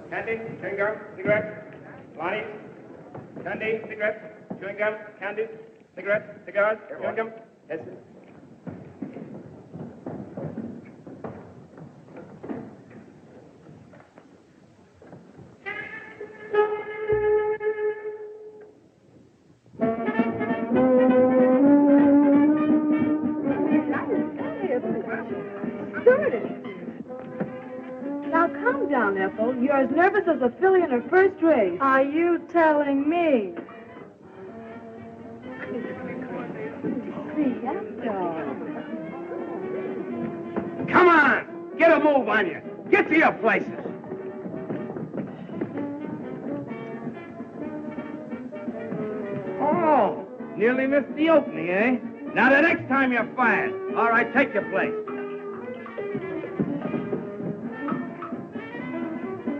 Candy, chewing gum, cigarettes, Lonnie, candy, cigarettes, chewing gum, candy, cigarettes, cigars, chewing gum. Yes, sir. Now, calm down, Ethel. You're as nervous as a filly in her first race. Are you telling me? Come on! Get a move on you. Get to your places. Oh, nearly missed the opening, eh? Now, the next time you're fired. All right, take your place.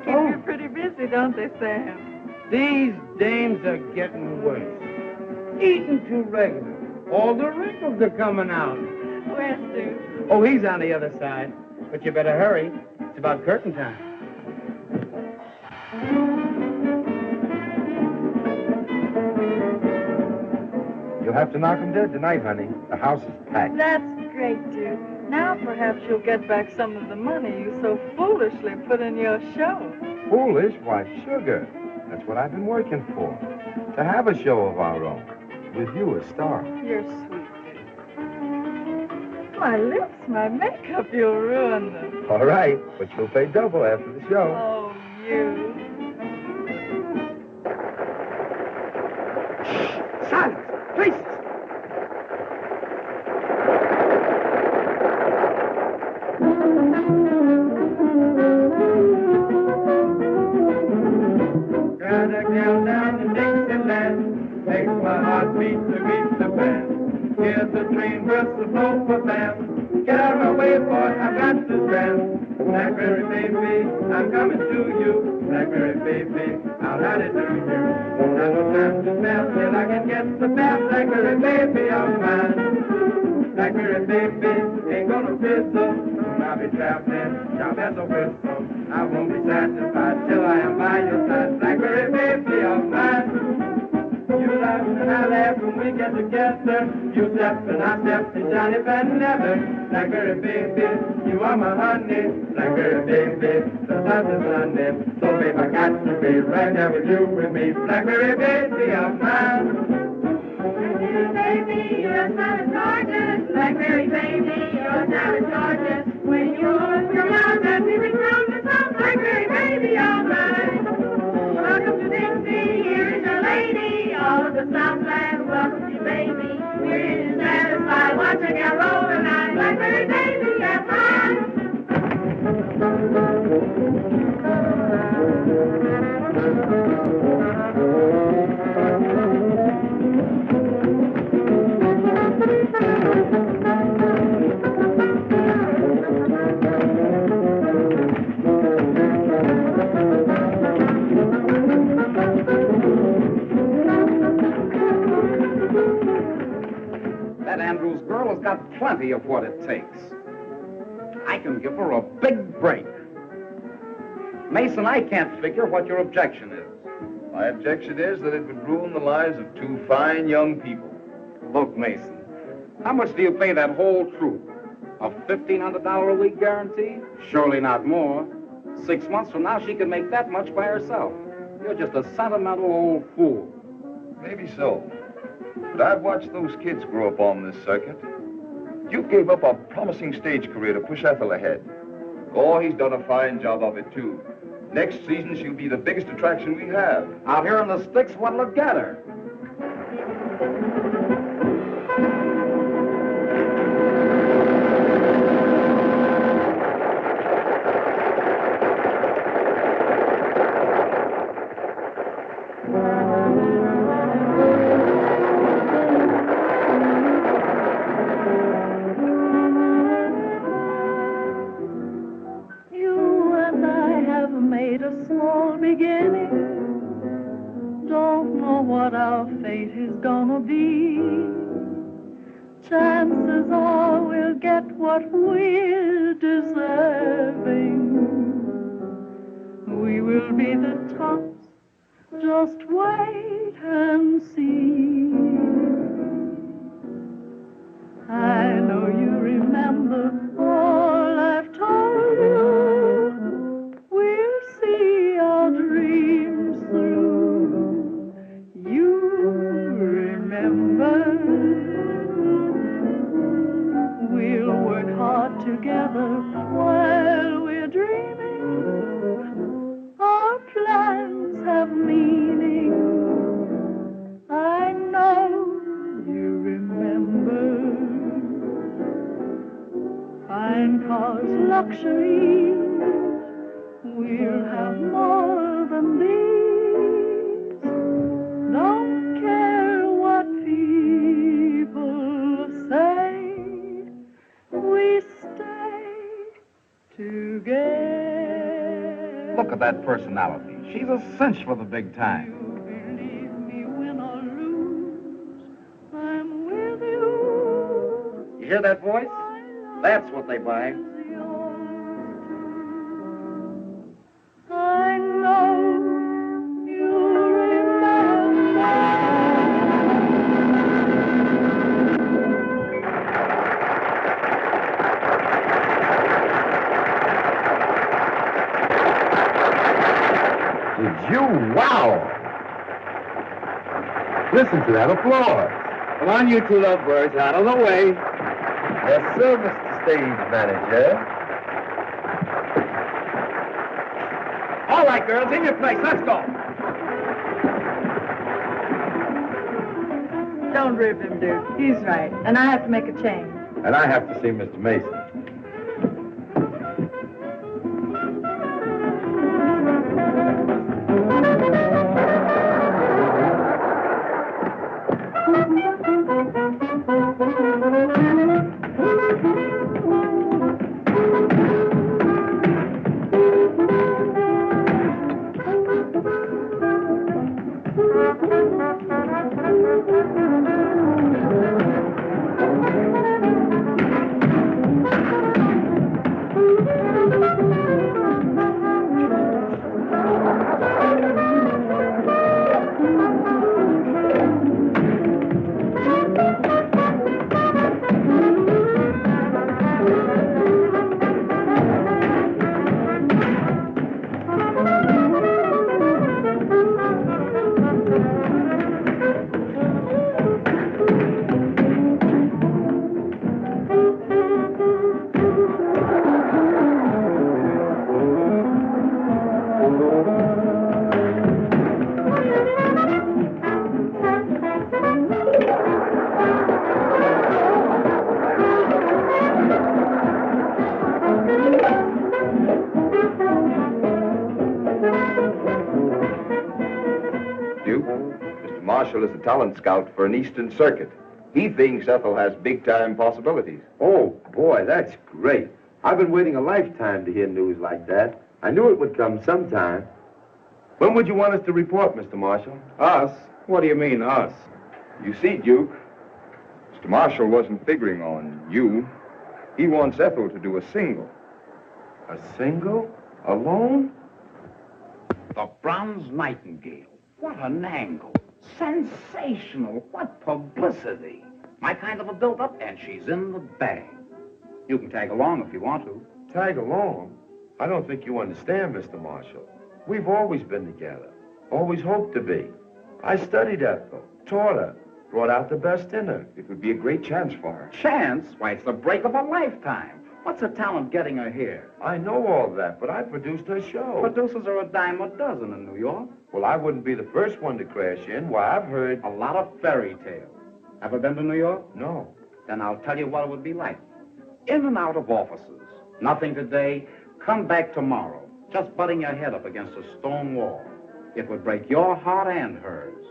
Keep you pretty busy, don't they, Sam? These dames are getting worse. Eating too regular. All the wrinkles are coming out. Where's Stu? Oh, he's on the other side. But you better hurry. It's about curtain time. You'll have to knock 'em dead tonight, honey. The house is packed. That's great, Duke. Now perhaps you'll get back some of the money you so foolishly put in your show. Foolish? Why, sugar. That's what I've been working for. To have a show of our own. With you as star. You're sweet, Duke. My lips, my makeup, you'll ruin them. All right, but you'll pay double after the show. Oh, you. Silence! Places! Got a gal down in Dixieland, makes my heart beat to beat the band. Here's the train whistle blow for them. Get out of my way, boy, I've got to stand. Blackberry baby, I'm coming to you. Blackberry baby, I'll ride it to you. Not no time to spell till I can get the best Blackberry baby of mine. Blackberry baby, ain't gonna fizzle. I'll be traveling, sharp as a whistle. I won't be satisfied till I am by your side. Blackberry baby of mine. we get together. You step and I step and Johnny Van Never. Blackberry baby, you are my honey. Blackberry baby, the sun is Sunday. So babe, I got to be right there with you and me. Blackberry baby of mine. Blackberry baby, you're a solid gorgeous. Blackberry baby, you're a solid gorgeous. When you open your mouth and music from the south, Blackberry baby, all right. Welcome to Dixie, here is your lady. All of the Southland, welcome to baby. We're here to satisfy, watch a gal roll tonight. Blackberry baby, that's right. That Andrews girl has got plenty of what it takes. I can give her a big break. Mason, I can't figure what your objection is. My objection is that it would ruin the lives of two fine young people. Look, Mason, how much do you pay that whole troupe? A $1,500 a week guarantee? Surely not more. 6 months from now, she can make that much by herself. You're just a sentimental old fool. Maybe so. But I've watched those kids grow up on this circuit. Duke gave up a promising stage career to push Ethel ahead. Oh, he's done a fine job of it, too. Next season, she'll be the biggest attraction we have. Out here in the sticks, what'll it get her? Chances are we'll get what we're deserving. We will be the tops, just wait and see. I know you remember all I've told you. We'll see our dreams through. You remember. We'll work hard together while we're dreaming. Our plans have meaning. I know you remember. Fine cars, luxuries. We'll have more than these. Don't care what people say. We stay together. Look at that personality. She's a cinch for the big time. You believe me, win or lose, I'm with you. You hear that voice? That's what they buy. I know you remember. Did you? Wow! Listen to that applause. Come on, you two lovebirds, out of the way. Yes, sir, Mr. Stage Manager. All right, girls, in your place. Let's go. Don't rib him, Duke. He's right. And I have to make a change. And I have to see Mr. Mason. Mr. Marshall is a talent scout for an Eastern Circuit. He thinks Ethel has big-time possibilities. Oh, boy, that's great. I've been waiting a lifetime to hear news like that. I knew it would come sometime. When would you want us to report, Mr. Marshall? Us? What do you mean, us? You see, Duke, Mr. Marshall wasn't figuring on you. He wants Ethel to do a single. A single? Alone? The Bronze Nightingale. What an angle. Sensational. What publicity. My kind of a build-up, and she's in the bag. You can tag along if you want to. Tag along? I don't think you understand, Mr. Marshall. We've always been together. Always hoped to be. I studied Ethel, taught her, brought out the best in her. It would be a great chance for her. Chance? Why, it's the break of a lifetime. What's her talent getting her here? I know all that, but I produced her show. Producers are a dime a dozen in New York. Well, I wouldn't be the first one to crash in. Why, I've heard... A lot of fairy tales. Ever been to New York? No. Then I'll tell you what it would be like. In and out of offices. Nothing today. Come back tomorrow. Just butting your head up against a stone wall. It would break your heart and hers.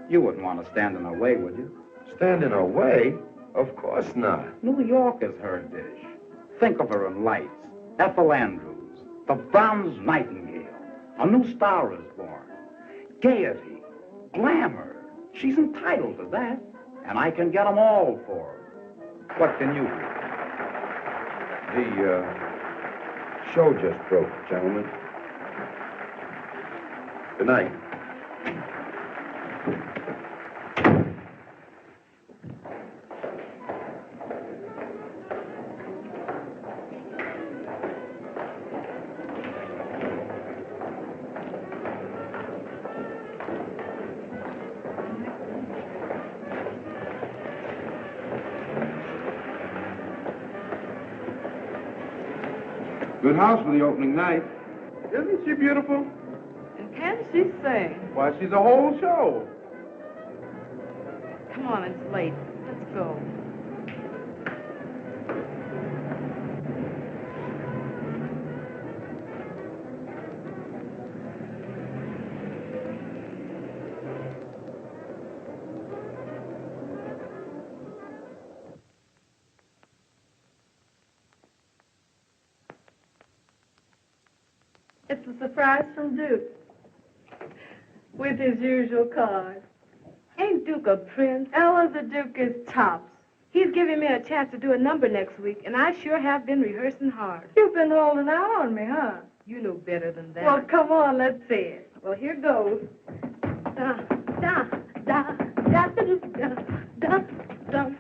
You wouldn't want to stand in her way, would you? Stand in her way? Of course not. New York is her dish. Think of her in lights. Ethel Andrews, the Bronze Nightingale. A new star is born. Gaiety, glamour. She's entitled to that. And I can get them all for her. What can you do? The show just broke, gentlemen. Good night. Good house for the opening night. Isn't she beautiful? And can she sing? Why, she's a whole show. Come on, it's late. Let's go. It's a surprise from Duke. With his usual card. Ain't Duke a prince? Ella, the Duke is tops. He's giving me a chance to do a number next week, and I sure have been rehearsing hard. You've been holding out on me, huh? You know better than that. Well, come on, let's see it. Well, here goes. Da, da, da, da, da, da, da, da, da, da,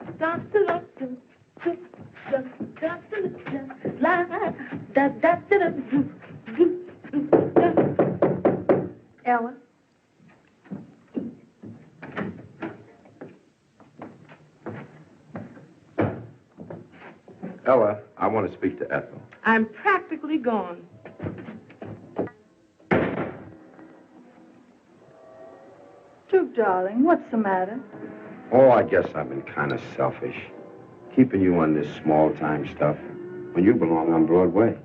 Ella? Ella, I want to speak to Ethel. I'm practically gone. Duke, darling, what's the matter? Oh, I guess I've been kind of selfish. Keeping you on this small-time stuff when you belong on Broadway.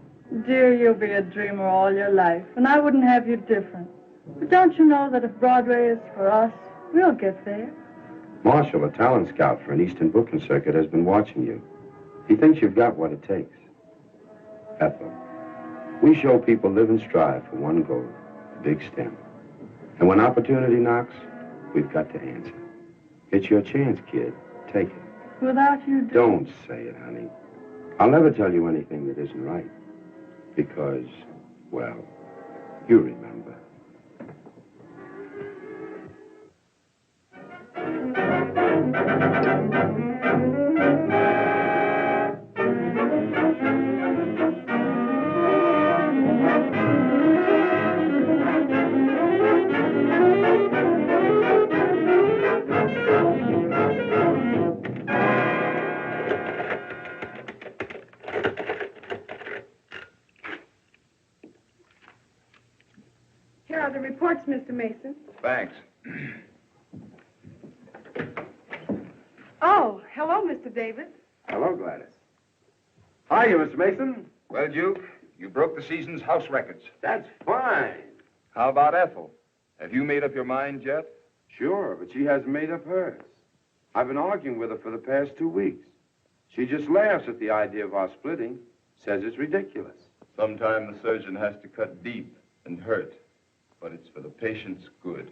Dear, you'll be a dreamer all your life, and I wouldn't have you different. But don't you know that if Broadway is for us, we'll get there? Marshall, a talent scout for an Eastern booking circuit, has been watching you. He thinks you've got what it takes. Ethel, we show people live and strive for one goal, big stem. And when opportunity knocks, we've got to answer. It's your chance, kid. Take it. Without you, Duke. Don't say it, honey. I'll never tell you anything that isn't right. Because, well, you remember. Here are the reports, Mr. Mason. Thanks. Oh, hello, Mr. Davis. Hello, Gladys. Hi, Mr. Mason. Well, Duke, you broke the season's house records. That's fine. How about Ethel? Have you made up your mind, Jeff? Sure, but she hasn't made up hers. I've been arguing with her for the past 2 weeks. She just laughs at the idea of our splitting, says it's ridiculous. Sometimes the surgeon has to cut deep and hurt, but it's for the patient's good.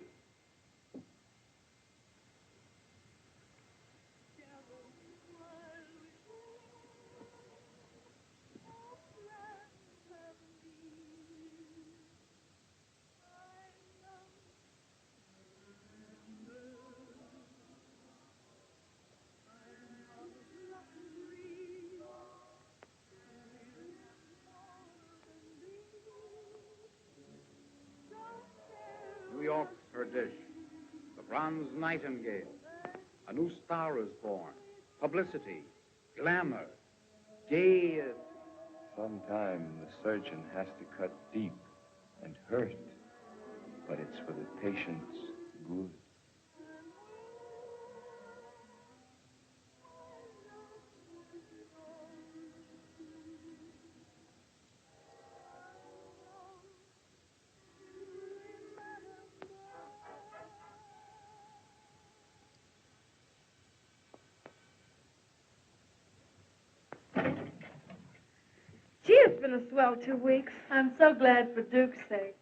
New York's her dish. The bronze nightingale. A new star is born. Publicity, glamour, gaiety. Sometimes the surgeon has to cut deep and hurt, but it's for the patient's good. Gee, it's been a swell 2 weeks. I'm so glad for Duke's sake.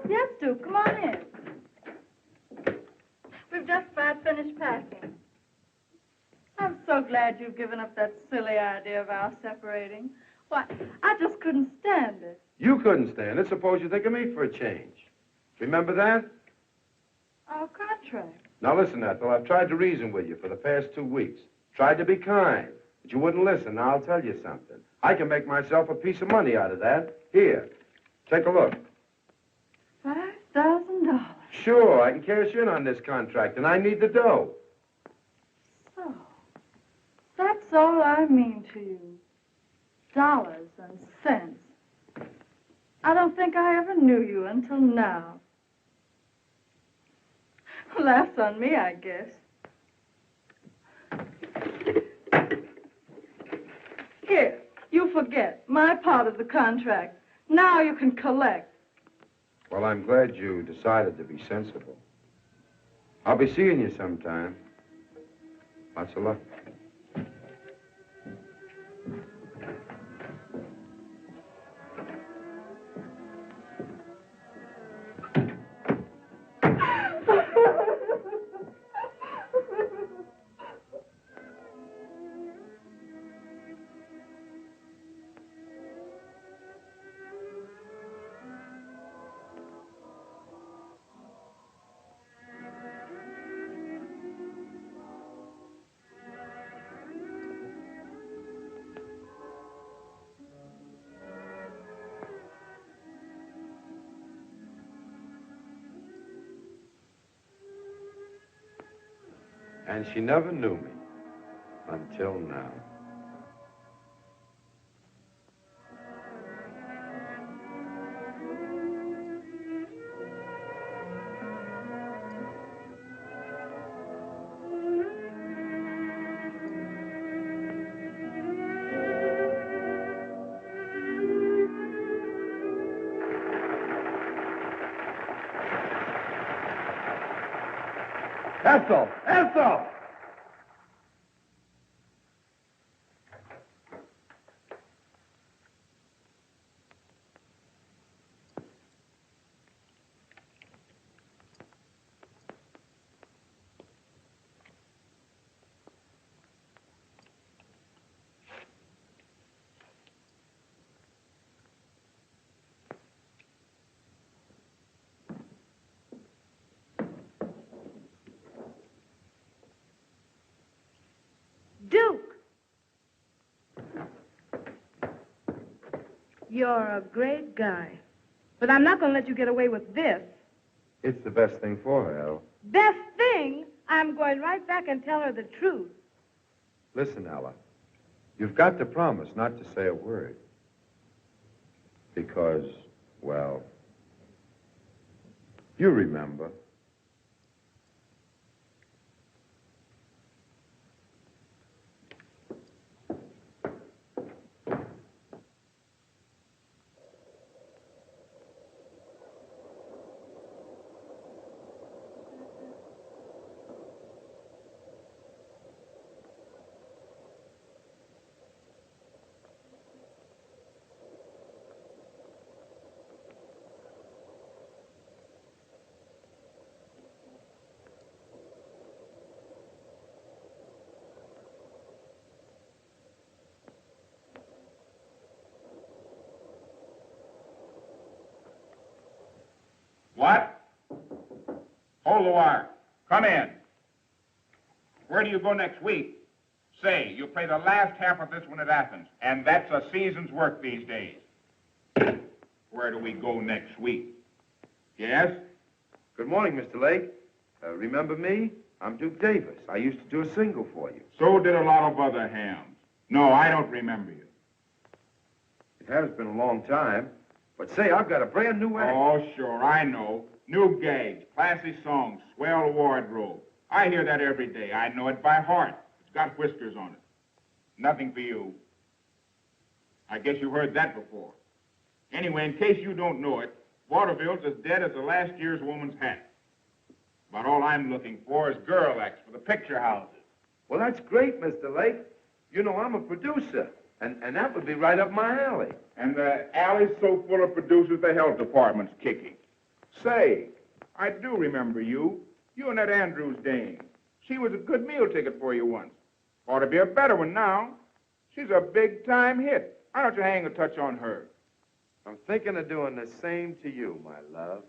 Yes, Duke, come on in. We've just about finished packing. I'm so glad you've given up that silly idea of our separating. Why, I just couldn't stand it. You couldn't stand it. Suppose you think of me for a change. Remember that? Our contract. Now listen, Ethel, I've tried to reason with you for the past 2 weeks. Tried to be kind, but you wouldn't listen. Now I'll tell you something. I can make myself a piece of money out of that. Here, take a look. $5,000. Sure, I can cash in on this contract, and I need the dough. So, that's all I mean to you. Dollars and cents. I don't think I ever knew you until now. Laughs on me, I guess. Here, you forget my part of the contract. Now you can collect. Well, I'm glad you decided to be sensible. I'll be seeing you sometime. Lots of luck. And she never knew me until now. Ethel! Ethel! Duke! You're a great guy. But I'm not going to let you get away with this. It's the best thing for her, Al. Best thing, I'm going right back and tell her the truth. Listen, Ella. You've got to promise not to say a word. Because, well, you remember. What? Hold the wire. Come in. Where do you go next week? Say, you play the last half of this one at Athens, and that's a season's work these days. Where do we go next week? Yes? Good morning, Mr. Lake. Remember me? I'm Duke Davis. I used to do a single for you. So did a lot of other hams. No, I don't remember you. It has been a long time. But say, I've got a brand new act. Oh, sure, I know. New gags, classy songs, swell wardrobe. I hear that every day. I know it by heart. It's got whiskers on it. Nothing for you. I guess you heard that before. Anyway, in case you don't know it, Vaudeville's as dead as the last year's woman's hat. About all I'm looking for is girl acts for the picture houses. Well, that's great, Mr. Lake. You know, I'm a producer, and that would be right up my alley. And the alley's so full of producers, the health department's kicking. Say, I do remember you. You and that Andrews dame. She was a good meal ticket for you once. Ought to be a better one now. She's a big-time hit. Why don't you hang a touch on her? I'm thinking of doing the same to you, my love.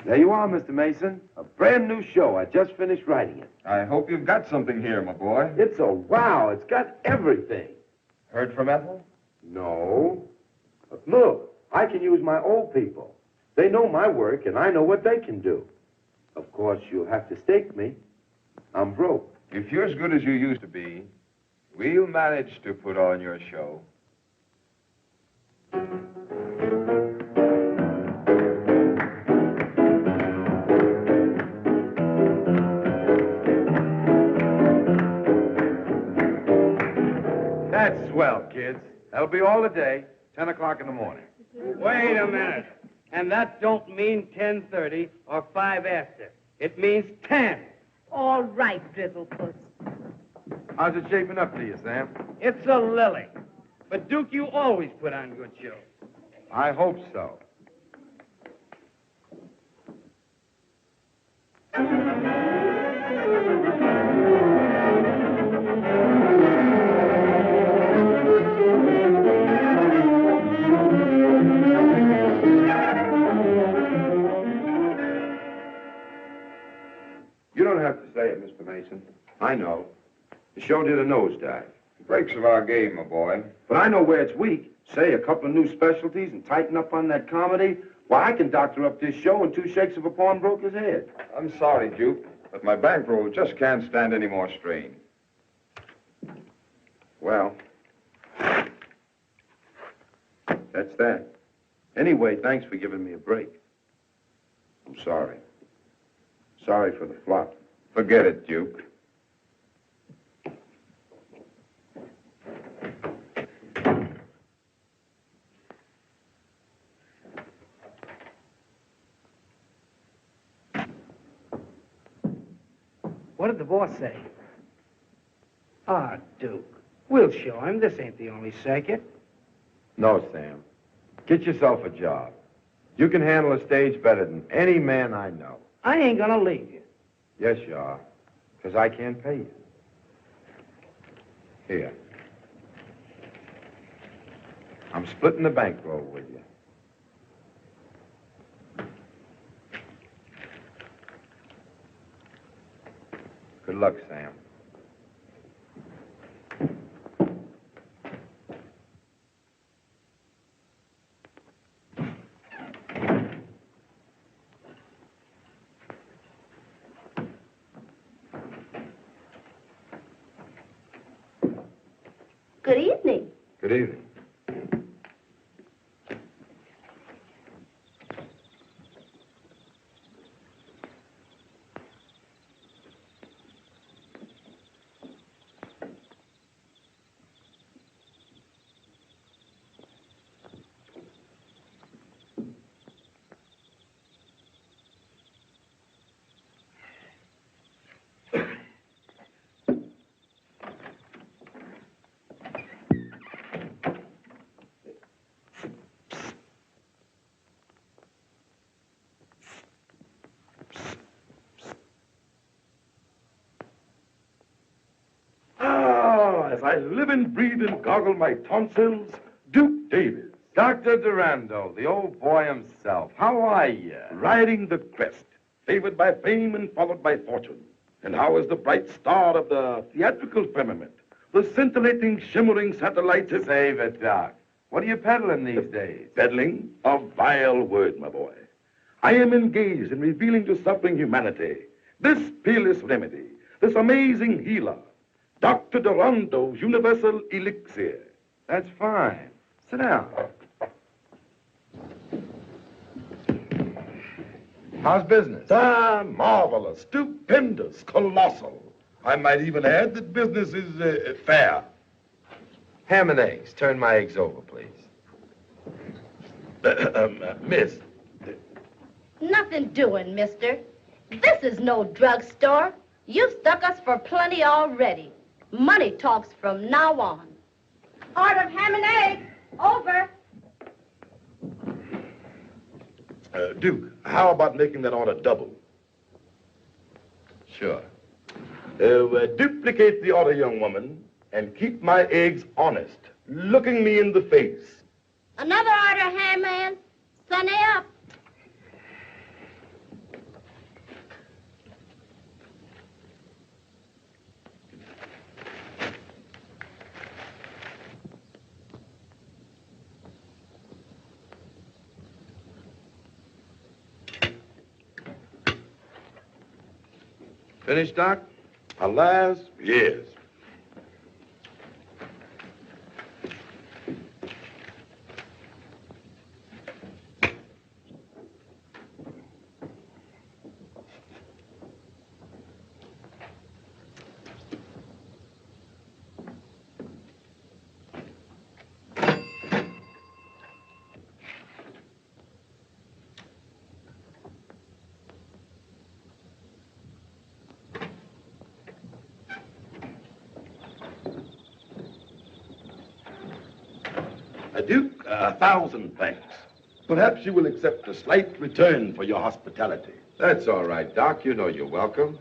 There you are, Mr. Mason. A brand new show. I just finished writing it. I hope you've got something here, my boy. It's a wow. It's got everything. Heard from Ethel? No. But look, I can use my old people. They know my work, and I know what they can do. Of course, you'll have to stake me. I'm broke. If you're as good as you used to be, we'll manage to put on your show. That's swell, kids. That'll be all the day, 10 o'clock in the morning. Wait a minute. And that don't mean 10:30 or 5 after. It means 10. All right, Drizzlepuss. How's it shaping up to you, Sam? It's a lily. But, Duke, you always put on good shows. I hope so. You don't have to say it, Mr. Mason. I know. The show did a nosedive. Breaks of our game, my boy. But I know where it's weak. Say a couple of new specialties and tighten up on that comedy. Why, I can doctor up this show in 2 shakes of a pawnbroker's head. I'm sorry, Duke, but my bankroll just can't stand any more strain. Well, that's that. Anyway, thanks for giving me a break. I'm sorry. Sorry for the flop. Forget it, Duke. What did the boss say? Ah, Duke. We'll show him. This ain't the only circuit. No, Sam. Get yourself a job. You can handle a stage better than any man I know. I ain't gonna leave you. Yes, you are. Because I can't pay you. Here. I'm splitting the bankroll with you. Good luck, Sam. Good evening. Good evening. As I live and breathe and goggle my tonsils, Duke Davis. Dr. Durando, the old boy himself. How are you? Riding the crest, favored by fame and followed by fortune. And how is the bright star of the theatrical firmament, the scintillating, shimmering satellites of... Save it, Doc. What are you peddling these days? Peddling? A vile word, my boy. I am engaged in revealing to suffering humanity this peerless remedy, this amazing healer, Dr. Durando's Universal Elixir. That's fine. Sit down. How's business? Marvelous, stupendous, colossal. I might even add that business is fair. Ham and eggs. Turn my eggs over, please. Miss. Nothing doing, mister. This is no drugstore. You've stuck us for plenty already. Money talks from now on. Order of ham and eggs. Over. Duke, how about making that order double? Sure. Duplicate the order, young woman, and keep my eggs honest, looking me in the face. Another order, Hamman. Sunny up. Finished, Doc? Alas, yes. Duke, 1,000 thanks. Perhaps you will accept a slight return for your hospitality. That's all right, Doc. You know you're welcome.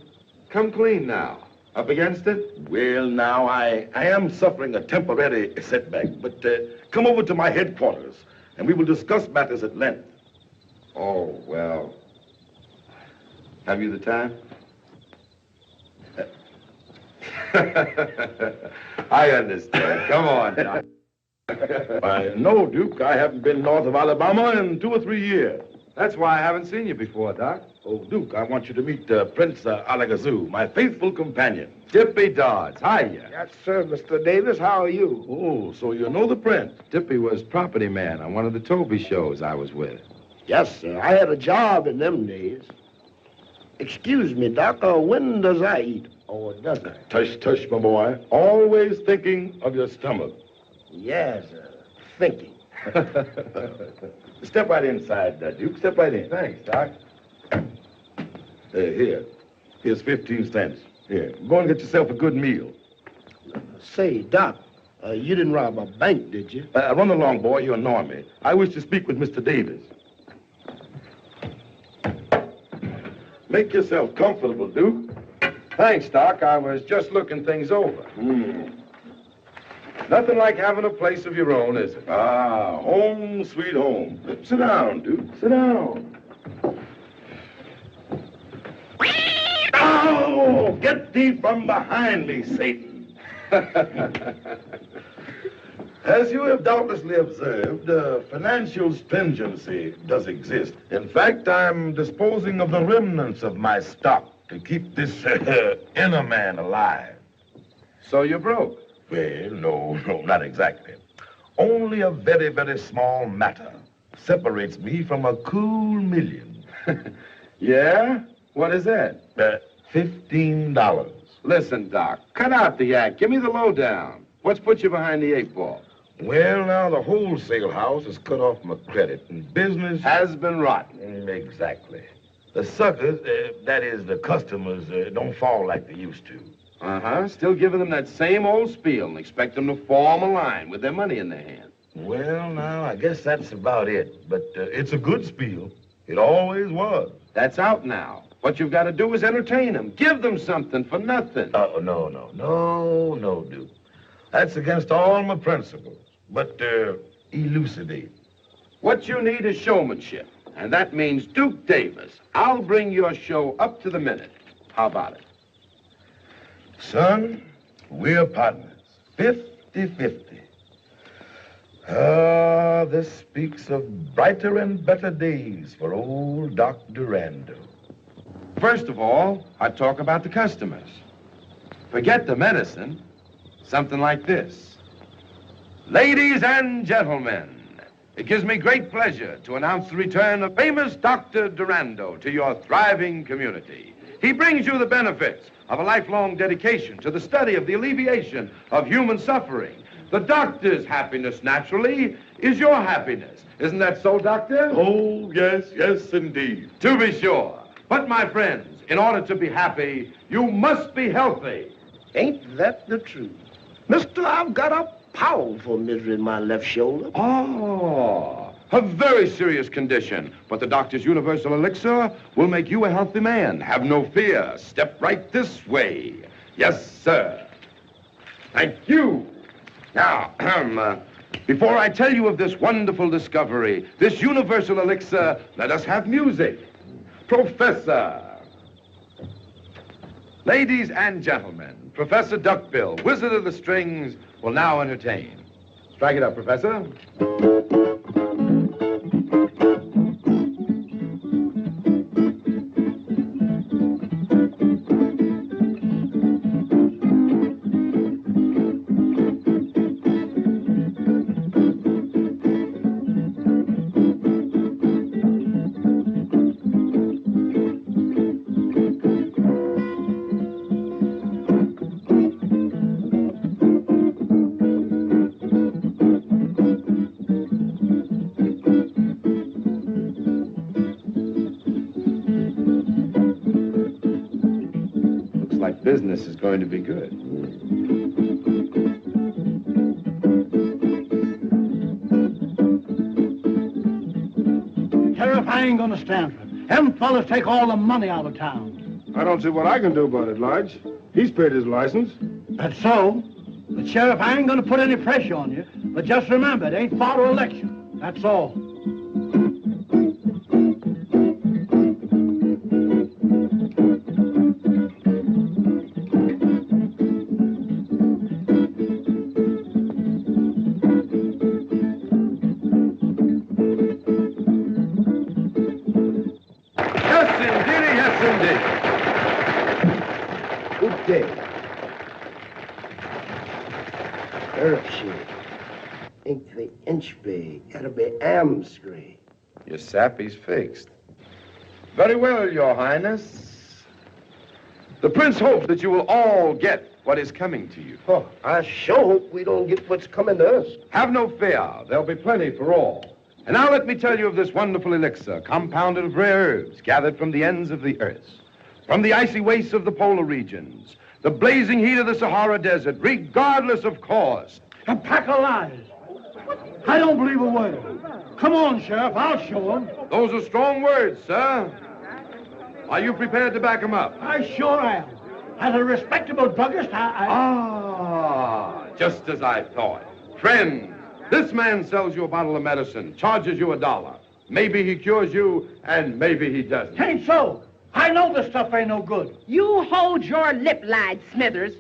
Come clean now. Up against it? Well, now, I am suffering a temporary setback, but come over to my headquarters, and we will discuss matters at length. Oh, well. Have you the time? I understand. Come on, Doc. No, Duke, I haven't been north of Alabama in 2 or 3 years. That's why I haven't seen you before, Doc. Oh, Duke, I want you to meet Prince Alakazoo, my faithful companion. Dippy Dodds. Hiya. Yes, sir, Mr. Davis. How are you? Oh, so you know the prince? Dippy was property man on one of the Toby shows I was with. Yes, sir. I had a job in them days. Excuse me, Doc, when does I eat? Or does I? Tush, tush, my boy. Always thinking of your stomach. Yes, thinking. Step right inside, Duke. Step right in. Thanks, Doc. Here's 15 cents. Here, go and get yourself a good meal. Say, Doc, you didn't rob a bank, did you? Run along, boy. You annoy me. I wish to speak with Mr. Davis. Make yourself comfortable, Duke. Thanks, Doc. I was just looking things over. Nothing like having a place of your own, is it? Ah, home, sweet home. Sit down, Duke. Sit down. Oh, get thee from behind me, Satan. As you have doubtlessly observed, financial stringency does exist. In fact, I'm disposing of the remnants of my stock to keep this inner man alive. So you're broke? Well, no, not exactly. Only a very, very small matter separates me from a cool million. Yeah? What is that? $15. Listen, Doc, cut out the act. Give me the lowdown. What's put you behind the 8-ball? Well, now, the wholesale house has cut off my credit, and business has been rotten. Exactly. The suckers, that is, the customers, don't fall like they used to. Uh-huh. Still giving them that same old spiel and expect them to form a line with their money in their hand. Well, now, I guess that's about it. But it's a good spiel. It always was. That's out now. What you've got to do is entertain them. Give them something for nothing. Oh, no, Duke. That's against all my principles. But elucidate. What you need is showmanship. And that means Duke Davis. I'll bring your show up to the minute. How about it? Son, we're partners. 50-50. Ah, this speaks of brighter and better days for old Doc Durando. First of all, I talk about the customers. Forget the medicine. Something like this. Ladies and gentlemen, it gives me great pleasure to announce the return of famous Dr. Durando to your thriving community. He brings you the benefits of a lifelong dedication to the study of the alleviation of human suffering. The doctor's happiness, naturally, is your happiness. Isn't that so, Doctor? Oh, yes, indeed. To be sure. But, my friends, in order to be happy, you must be healthy. Ain't that the truth? Mister, I've got a powerful misery in my left shoulder. Oh, a very serious condition. But the doctor's universal elixir will make you a healthy man. Have no fear. Step right this way. Yes, sir. Thank you. Now, before I tell you of this wonderful discovery, this universal elixir, let us have music. Professor. Ladies and gentlemen, Professor Duckbill, Wizard of the Strings, will now entertain. Strike it up, Professor. Business is going to be good. Sheriff, I ain't gonna stand for it. Them fellas take all the money out of town. I don't see what I can do about it, Lodge. He's paid his license. That's so. But, Sheriff, I ain't gonna put any pressure on you. But just remember, it ain't far to election. That's all. Gotta be Amscree. Your sappy's fixed. Very well, Your Highness. The Prince hopes that you will all get what is coming to you. Oh, I sure hope we don't get what's coming to us. Have no fear. There'll be plenty for all. And now let me tell you of this wonderful elixir, compounded of rare herbs gathered from the ends of the earth, from the icy wastes of the polar regions, the blazing heat of the Sahara Desert, regardless of cost. A pack of lies. I don't believe a word. Come on, Sheriff, I'll show them. Those are strong words, sir. Are you prepared to back them up? I sure am. As a respectable druggist, Ah, just as I thought. Friends, this man sells you a bottle of medicine, charges you $1. Maybe he cures you, and maybe he doesn't. Ain't so. I know this stuff ain't no good. You hold your lip line, Smithers.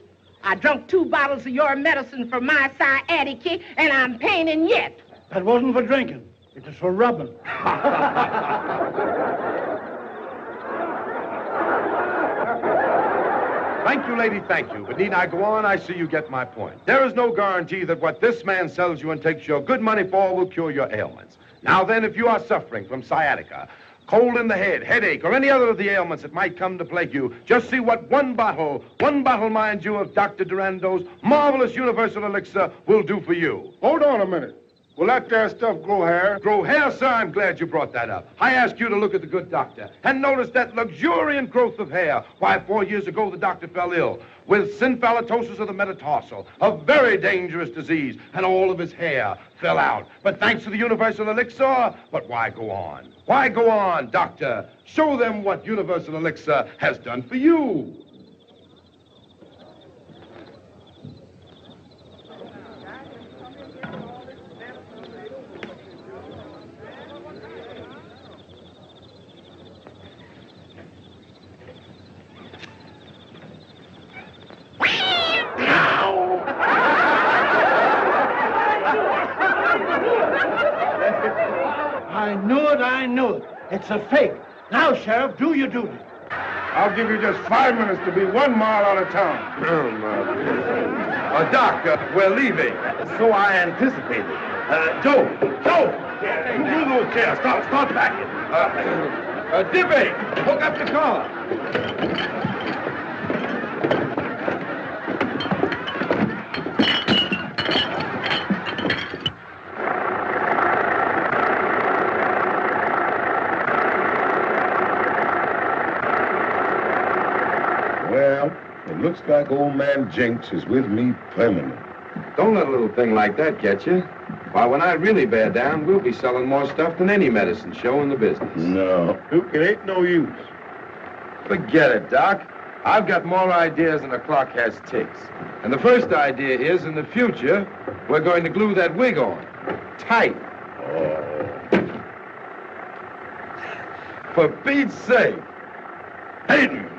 I drunk 2 bottles of your medicine for my sciatica, and I'm paining yet. That wasn't for drinking. It was for rubbing. Thank you, lady, thank you. But need I go on? I see you get my point. There is no guarantee that what this man sells you and takes your good money for will cure your ailments. Now then, if you are suffering from sciatica, cold in the head, headache, or any other of the ailments that might come to plague you, just see what one bottle, mind you, of Dr. Durando's marvelous universal elixir will do for you. Hold on a minute. Will that there stuff grow hair? Grow hair, sir? I'm glad you brought that up. I asked you to look at the good doctor and notice that luxuriant growth of hair. Why, 4 years ago, the doctor fell ill with synphallatosis of the metatarsal, a very dangerous disease, and all of his hair fell out. But thanks to the universal elixir, but why go on? Why go on, doctor? Show them what universal elixir has done for you. I knew it. It's a fake. Now, Sheriff, do your duty. I'll give you just 5 minutes to be 1 mile out of town. Oh, my Doc, we're leaving. So I anticipated. Joe! You move those chairs. Start backing. Dippy, hook up the car. Well, it looks like old man Jinx is with me permanent. Don't let a little thing like that get you. Why, when I really bear down, we'll be selling more stuff than any medicine show in the business. No, it ain't no use. Forget it, Doc. I've got more ideas than the clock has ticks. And the first idea is, in the future, we're going to glue that wig on. Tight. Oh. For Pete's sake. Hayden!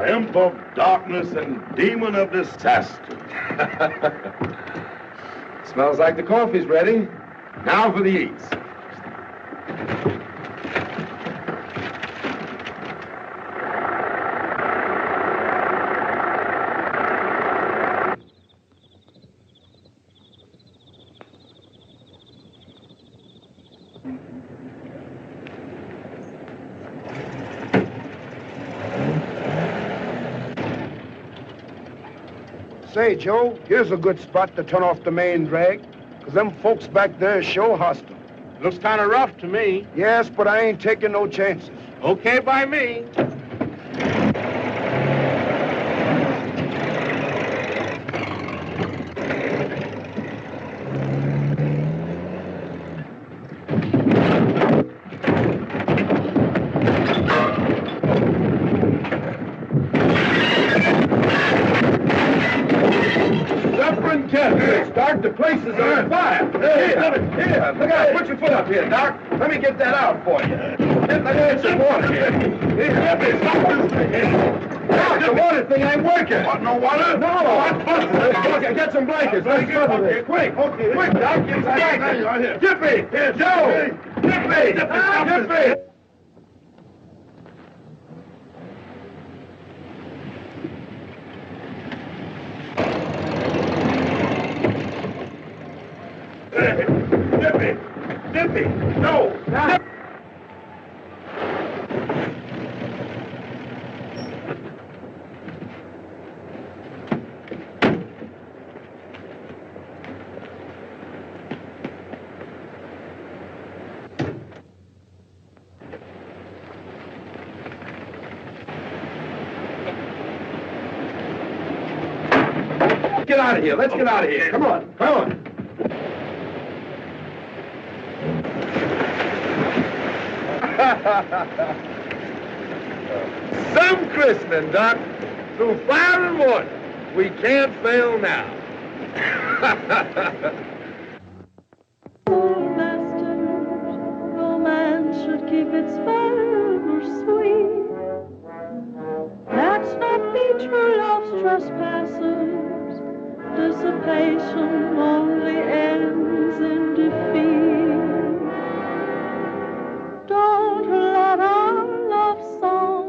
Imp of darkness and demon of disaster. Smells like the coffee's ready. Now for the eats. Say, Joe, here's a good spot to turn off the main drag, 'cause them folks back there show hostile. Looks kind of rough to me. Yes, but I ain't taking no chances. Okay by me. Start, the place is on fire. Here, look out, put your foot up here, Doc. Let me get that out for you. Let me get some water here. Here, stop this thing. Doc, the water thing ain't working. What, no water? No. Okay, get some blankets. Let's go here. Quick. Okay. Quick, Doc, get some blankets. Right here. Jiffy! Here, Joe! Jiffy! Jiffy! Dippy! No! Get out of here. Let's get out of here. Come on. Come on. Some christening, Doc. Through fire and water. We can't fail now. Romance should keep its fervor sweet. Let's not be true love's trespassers. Dissipation only ends in defeat. Don't let our love song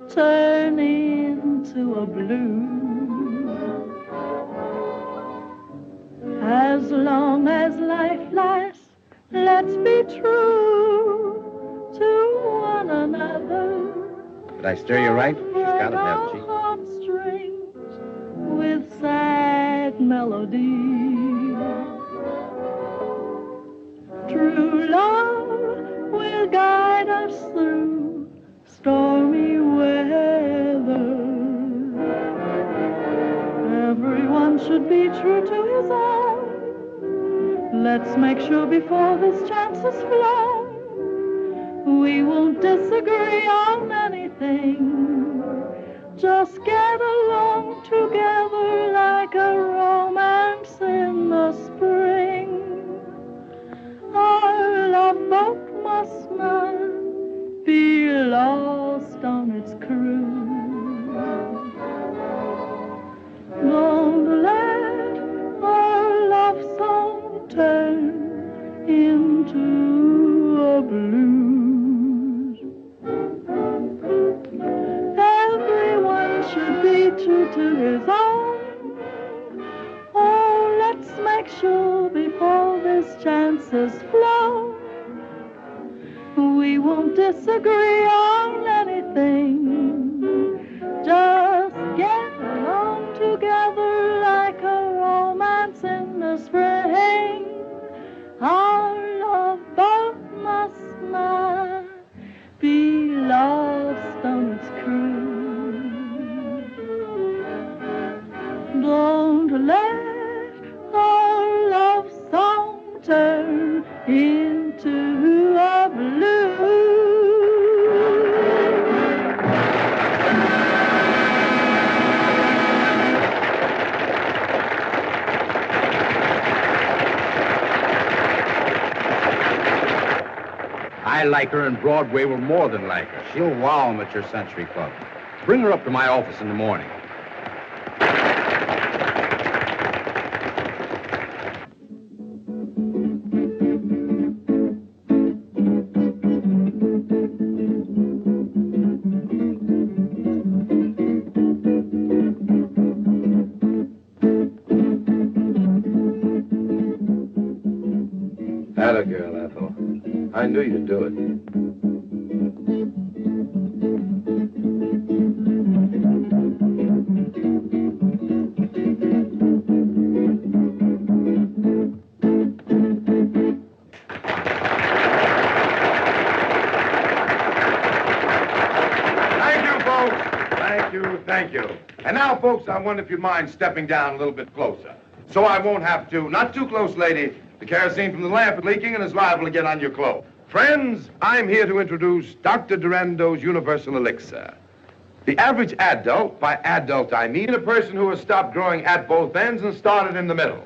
turn into a blues. As long as life lasts, let's be true to one another. Did I steer you right? She's got it, hasn't she? Heartstrings with sad melody. True love will guide us through stormy weather. Everyone should be true to his own. Let's make sure before this chance is flown, we won't disagree on anything. Just get along together like a romance in the spring. Our love boat must not be lost on its cruise. Don't let our love song turn into a blues. Everyone should be true to his own. Oh, let's make sure before this chance is flown, we won't disagree on anything. Just get along together like a romance in the spring. Our love boat must not be lost on its cruise. Don't let our love song turn into a blues. I like her, and Broadway will more than like her. She'll wow 'em at your Century Club. Bring her up to my office in the morning. Atta girl, Ethel. I knew you'd do it. Thank you. And now, folks, I wonder if you'd mind stepping down a little bit closer. So I won't have to, not too close, lady. The kerosene from the lamp is leaking and is liable to get on your clothes. Friends, I'm here to introduce Dr. Durando's Universal Elixir. The average adult, by adult I mean a person who has stopped growing at both ends and started in the middle.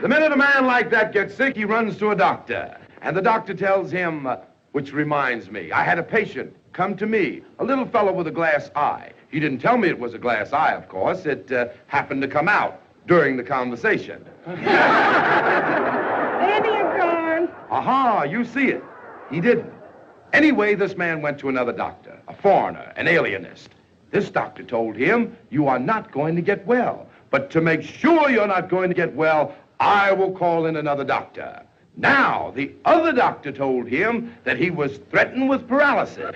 The minute a man like that gets sick, he runs to a doctor. And the doctor tells him, which reminds me, I had a patient come to me, a little fellow with a glass eye. He didn't tell me it was a glass eye, of course. It happened to come out during the conversation. Baby, you're gone. Aha, you see it. He didn't. Anyway, this man went to another doctor, a foreigner, an alienist. This doctor told him, you are not going to get well. But to make sure you're not going to get well, I will call in another doctor. Now, the other doctor told him that he was threatened with paralysis.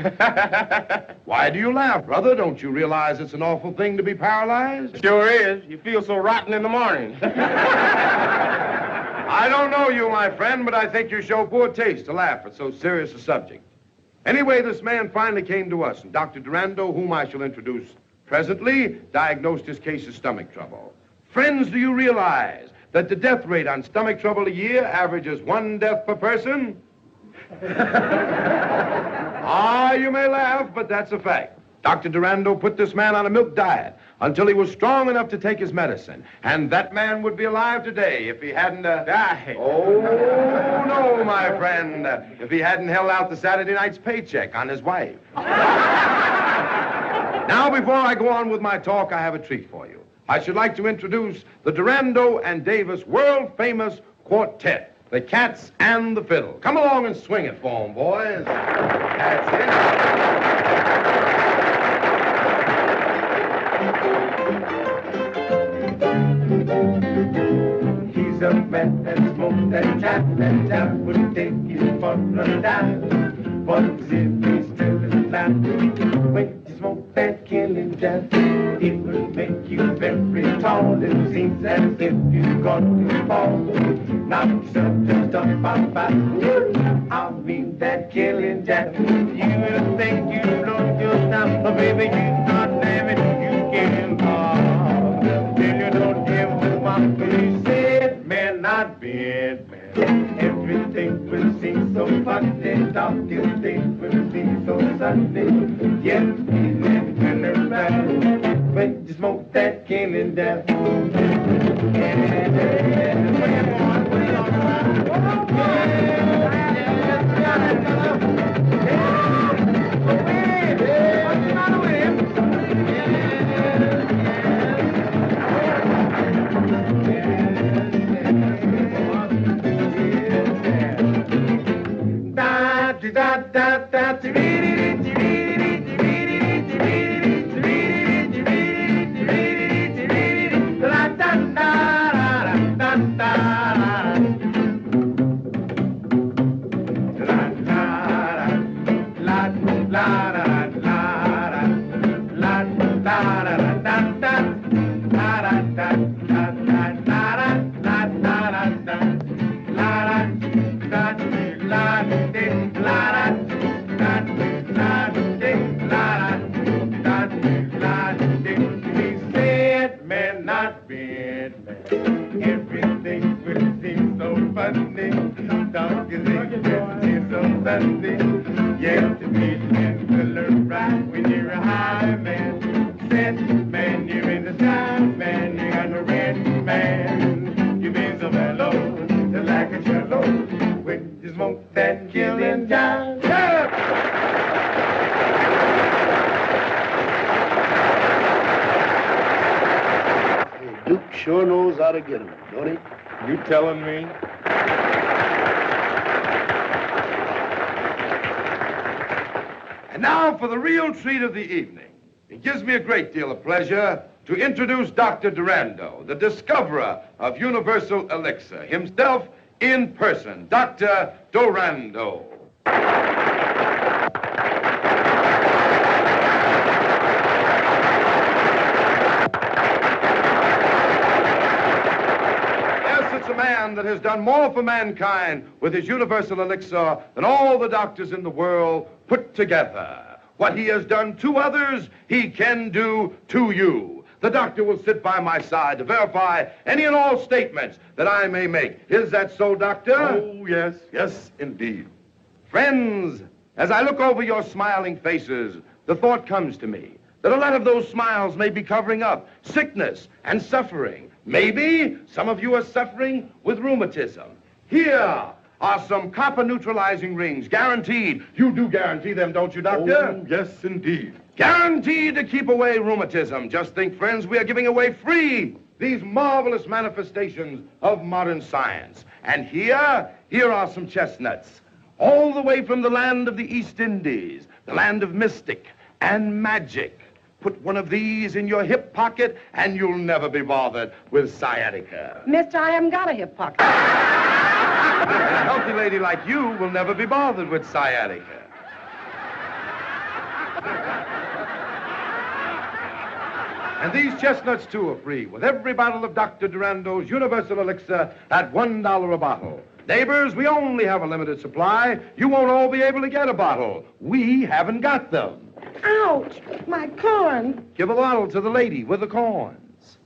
Why do you laugh, brother? Don't you realize it's an awful thing to be paralyzed? Sure is. You feel so rotten in the morning. I don't know you, my friend, but I think you show poor taste to laugh at so serious a subject. Anyway, this man finally came to us, and Dr. Durando, whom I shall introduce presently, diagnosed his case of stomach trouble. Friends, do you realize that the death rate on stomach trouble a year averages 1 death per person? Ah, you may laugh, but that's a fact. Dr. Durando put this man on a milk diet until he was strong enough to take his medicine. And that man would be alive today if he hadn't... Died. Oh, no, my friend. If he hadn't held out the Saturday night's paycheck on his wife. Now, before I go on with my talk, I have a treat for you. I should like to introduce the Durando and Davis world-famous quartet, the Cats and the Fiddle. Come along and swing it for 'em, boys. That's it. He's a man that smoked that chap would take you for a dime. But if he's still alive, when you smoke that killing jab, it will make you very tall. It seems as if you're going to fall. Knock yourself just up by. I mean that killing jab. You will think you know your time, but baby, you not damn it, you can't fall. Till you don't give the one you said, man, not bad, man. Everything will seem so funny, darkest days will seem so sunny. Yes, feeling turn around when you smoke that killing down. Duke sure knows how to get him, don't he? You telling me? And now for the real treat of the evening. It gives me a great deal of pleasure to introduce Dr. Durando, the discoverer of universal elixir, himself in person, Dr. Durando. It's a man that has done more for mankind with his universal elixir than all the doctors in the world put together. What he has done to others, he can do to you. The doctor will sit by my side to verify any and all statements that I may make. Is that so, Doctor? Oh, yes, yes, indeed. Friends, as I look over your smiling faces, the thought comes to me that a lot of those smiles may be covering up sickness and suffering. Maybe some of you are suffering with rheumatism. Here are some copper neutralizing rings, guaranteed. You do guarantee them, don't you, Doctor? Oh, yes, indeed. Guaranteed to keep away rheumatism. Just think, friends, we are giving away free these marvelous manifestations of modern science. And here are some chestnuts, all the way from the land of the East Indies, the land of mystic and magic. Put one of these in your hip pocket, and you'll never be bothered with sciatica. Mister, I haven't got a hip pocket. And a healthy lady like you will never be bothered with sciatica. And these chestnuts, too, are free with every bottle of Dr. Durando's Universal Elixir at $1 a bottle. Neighbors, we only have a limited supply. You won't all be able to get a bottle. We haven't got them. Ouch, my corn. Give a bottle to the lady with the corns.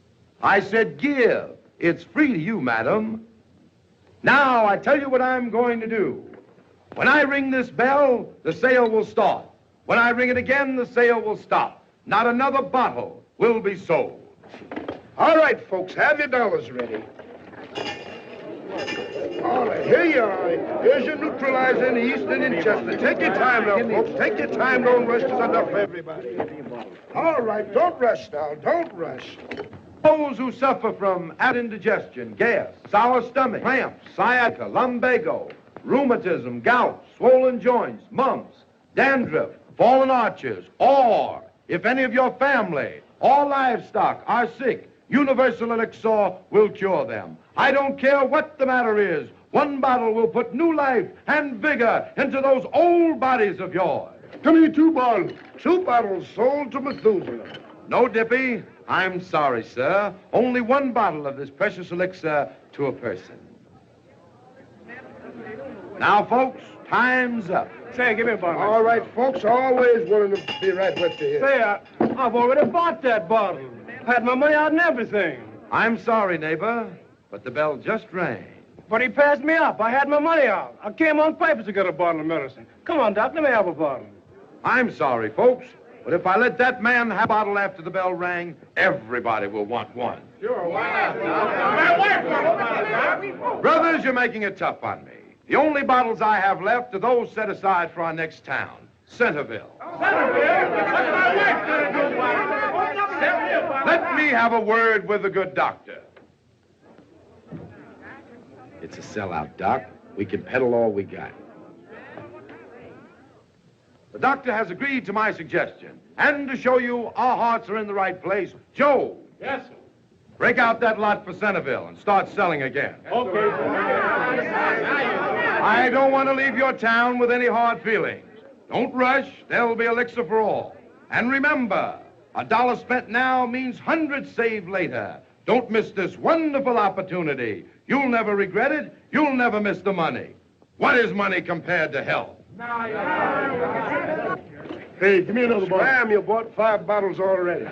I said give. It's free to you, madam. Now, I tell you what I'm going to do. When I ring this bell, the sale will start. When I ring it again, the sale will stop. Not another bottle will be sold. All right, folks, have your dollars ready. All right, here you are. Here's your neutralizer in the Eastern and Chester. Take your time now, folks. Take your time. Don't rush. There's enough for everybody. All right, don't rush now. Don't rush. Those who suffer from indigestion, gas, sour stomach, cramps, sciatica, lumbago, rheumatism, gout, swollen joints, mumps, dandruff, fallen arches, or if any of your family or livestock are sick, Universal Elixir will cure them. I don't care what the matter is. One bottle will put new life and vigor into those old bodies of yours. Come here, 2 bottles. 2 bottles sold to Methuselah. No, Dippy. I'm sorry, sir. Only 1 bottle of this precious elixir to a person. Now, folks, time's up. Say, give me a bottle. All right, folks, always willing to be right with you. Say, I've already bought that bottle. Had my money out and everything. I'm sorry, neighbor, but the bell just rang. But he passed me up. I had my money out. I came on purpose to get a bottle of medicine. Come on, Doc, let me have a bottle. I'm sorry, folks, but if I let that man have a bottle after the bell rang, everybody will want one. Sure, why not? Brothers, you're making it tough on me. The only bottles I have left are those set aside for our next town, Centerville. Let me have a word with the good doctor. It's a sellout, Doc. We can peddle all we got. The doctor has agreed to my suggestion. And to show you our hearts are in the right place, Joe. Yes, sir. Break out that lot for Centerville and start selling again. Okay. I don't want to leave your town with any hard feelings. Don't rush. There'll be elixir for all. And remember, $1 spent now means hundreds saved later. Don't miss this wonderful opportunity. You'll never regret it. You'll never miss the money. What is money compared to health? Hey, give me another bottle. Scram, you bought 5 bottles already.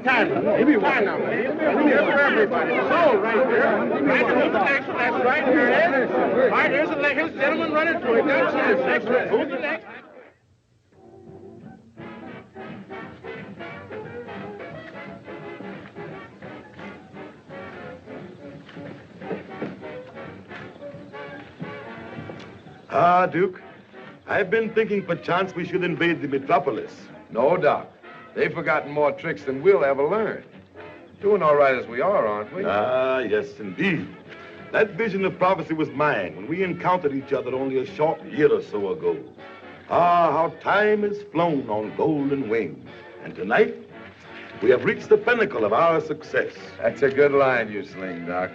Give me one now. For everybody. Sold right there. That's right. Here it is. All right, here's the gentleman running through it. That's it. Excellent. Who's the next? Ah, Duke, I've been thinking perchance we should invade the metropolis. No, Doc. They've forgotten more tricks than we'll ever learn. Doing all right as we are, aren't we? Ah, yes, indeed. That vision of prophecy was mine when we encountered each other only a short year or so ago. Ah, how time has flown on golden wings. And tonight, we have reached the pinnacle of our success. That's a good line you sling, Doc.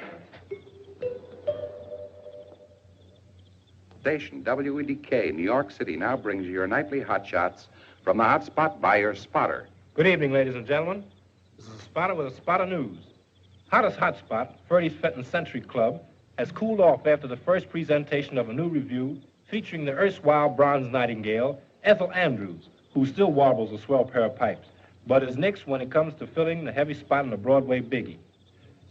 Station WEDK, New York City, now brings you your nightly hot shots from the hot spot by your spotter. Good evening, ladies and gentlemen. This is a spotter with a spot of news. Hottest hotspot, Ferdy's Fenton Century Club, has cooled off after the first presentation of a new review featuring the erstwhile bronze nightingale, Ethel Andrews, who still warbles a swell pair of pipes, but is nixed when it comes to filling the heavy spot in the Broadway biggie.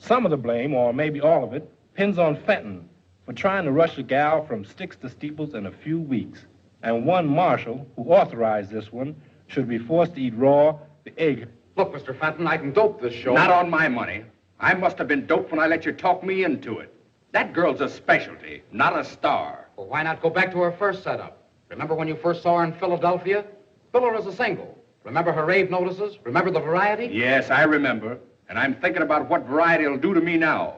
Some of the blame, or maybe all of it, pins on Fenton for trying to rush a gal from sticks to steeples in a few weeks. And one Marshall, who authorized this one, should be forced to eat raw the egg. Look, Mr. Fenton, I can dope this show. Not on my money. I must have been doped when I let you talk me into it. That girl's a specialty, not a star. Well, why not go back to her first setup? Remember when you first saw her in Philadelphia? Bill her as a single. Remember her rave notices? Remember the variety? Yes, I remember. And I'm thinking about what variety will do to me now.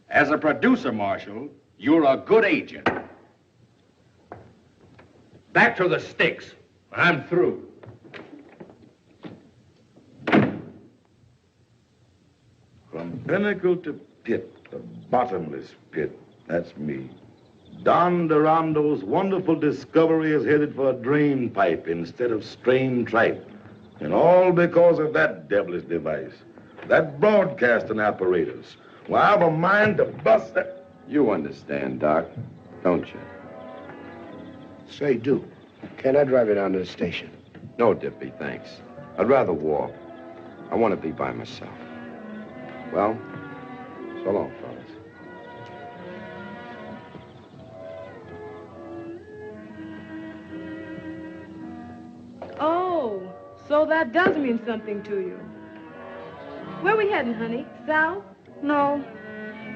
As a producer, Marshall, you're a good agent. Back to the sticks. I'm through. From pinnacle to pit, the bottomless pit, that's me. Don Durando's wonderful discovery is headed for a drain pipe instead of strained tripe. And all because of that devilish device, that broadcasting apparatus. Well, I have a mind to bust that. You understand, Doc, don't you? Say, Duke, can I drive you down to the station? No, Dippy, thanks. I'd rather walk. I want to be by myself. Well, so long, fellas. Oh, so that does mean something to you. Where are we heading, honey? South? No.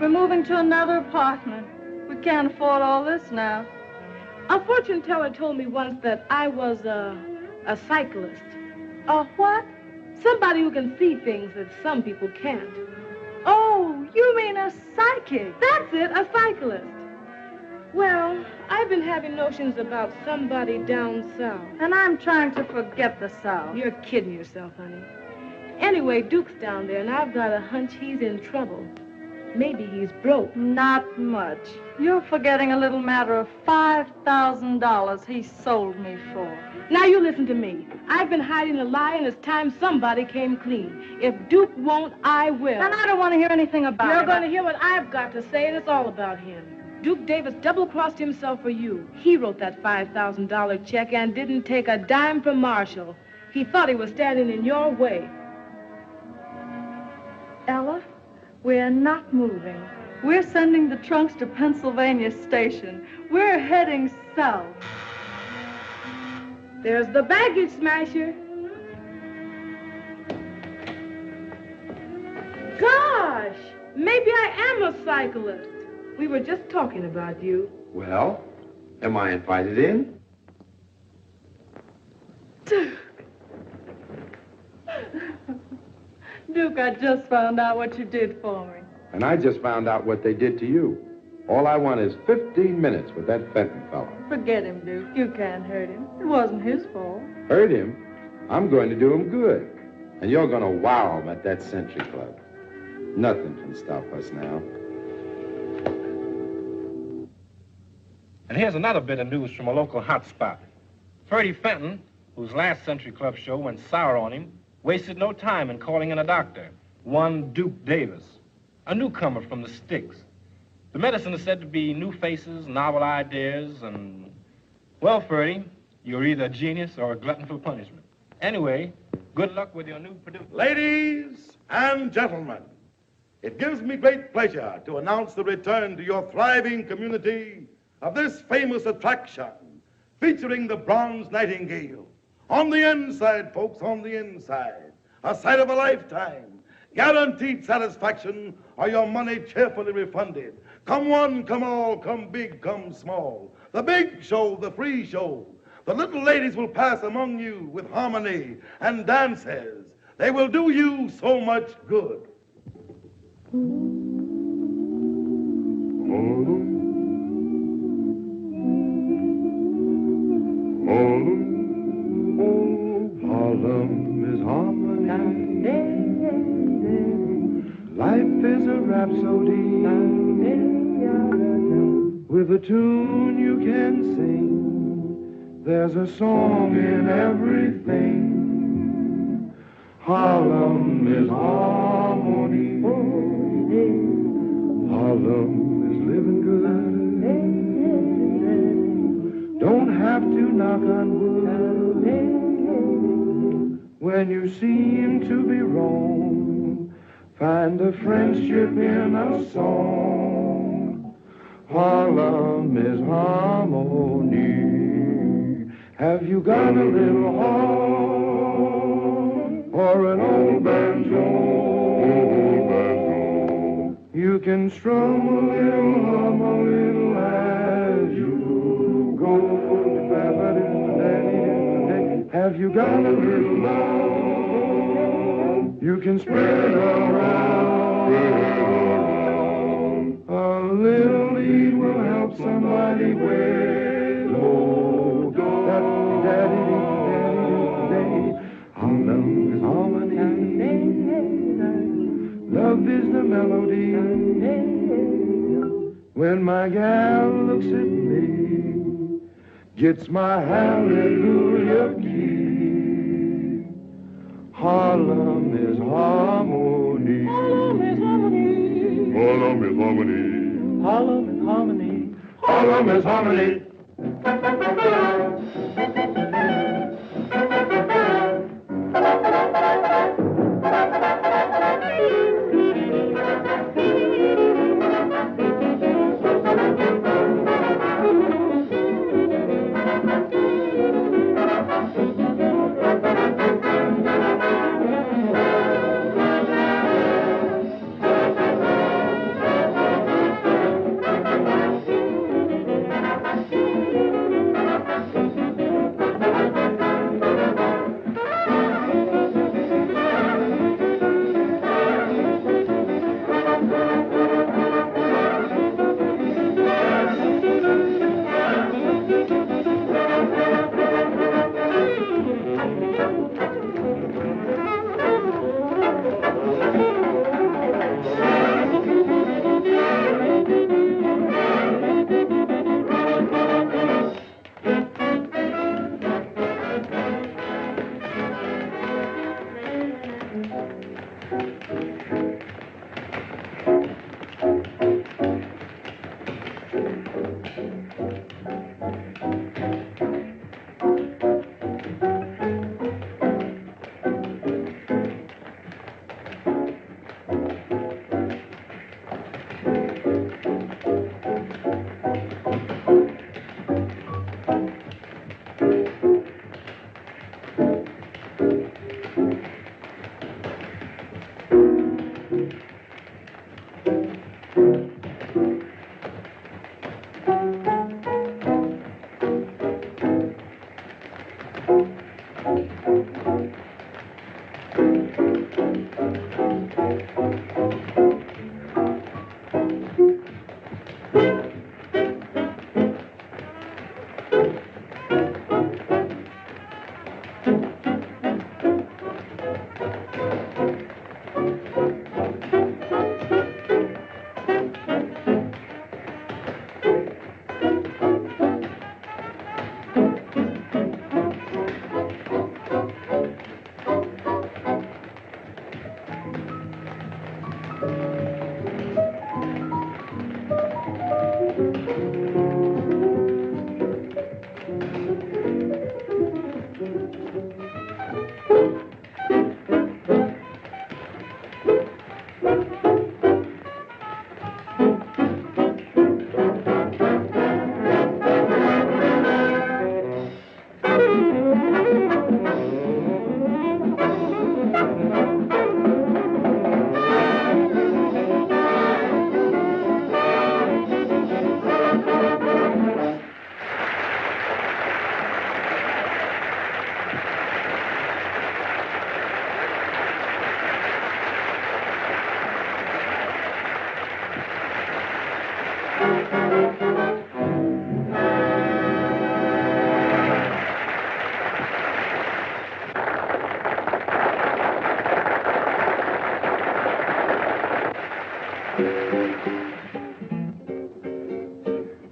We're moving to another apartment. We can't afford all this now. A fortune teller told me once that I was a cyclist. A what? Somebody who can see things that some people can't. Oh, you mean a psychic? That's it, a cyclist. Well, I've been having notions about somebody down south. And I'm trying to forget the South. You're kidding yourself, honey. Anyway, Duke's down there, and I've got a hunch he's in trouble. Maybe he's broke. Not much. You're forgetting a little matter of $5,000 he sold me for. Now you listen to me. I've been hiding a lie, and it's time somebody came clean. If Duke won't, I will. And I don't want to hear anything about it. You're going to hear what I've got to say, and it's all about him. Duke Davis double-crossed himself for you. He wrote that $5,000 check and didn't take a dime from Marshall. He thought he was standing in your way. Ella, we're not moving. We're sending the trunks to Pennsylvania Station. We're heading south. There's the baggage smasher. Gosh, maybe I am a cyclist. We were just talking about you. Well, am I invited in? Duke, I just found out what you did for me. And I just found out what they did to you. All I want is 15 minutes with that Fenton fellow. Forget him, Duke. You can't hurt him. It wasn't his fault. Hurt him? I'm going to do him good. And you're going to wow him at that Century Club. Nothing can stop us now. And here's another bit of news from a local hotspot. Ferdy Fenton, whose last Century Club show went sour on him, wasted no time in calling in a doctor, one Duke Davis, a newcomer from the sticks. The medicine is said to be new faces, novel ideas, and, well, Ferdy, you're either a genius or a glutton for punishment. Anyway, good luck with your new producer. Ladies and gentlemen, it gives me great pleasure to announce the return to your thriving community of this famous attraction featuring the Bronze Nightingale. On the inside, folks, on the inside. A sight of a lifetime. Guaranteed satisfaction or your money cheerfully refunded. Come one, come all, come big, come small. The big show, the free show. The little ladies will pass among you with harmony and dances. They will do you so much good. Harlem is harmony. Life is a rhapsody. With a tune you can sing. There's a song in everything. Harlem is harmony. Harlem is living good. Don't have to knock on wood. When you seem to be wrong, find a friendship in a song. Harlem is harmony. Have you got a little heart or an old banjo? You can strum a little, hum a little as you go. Have you got a little love? You can spread around. A little lead will help somebody way low. Harlem is harmony. Love is the melody. When my gal looks at me, gets my hallelujah key. Harlem is harmony. Harlem is harmony. Harlem is harmony. Harlem is harmony. Harlem is harmony.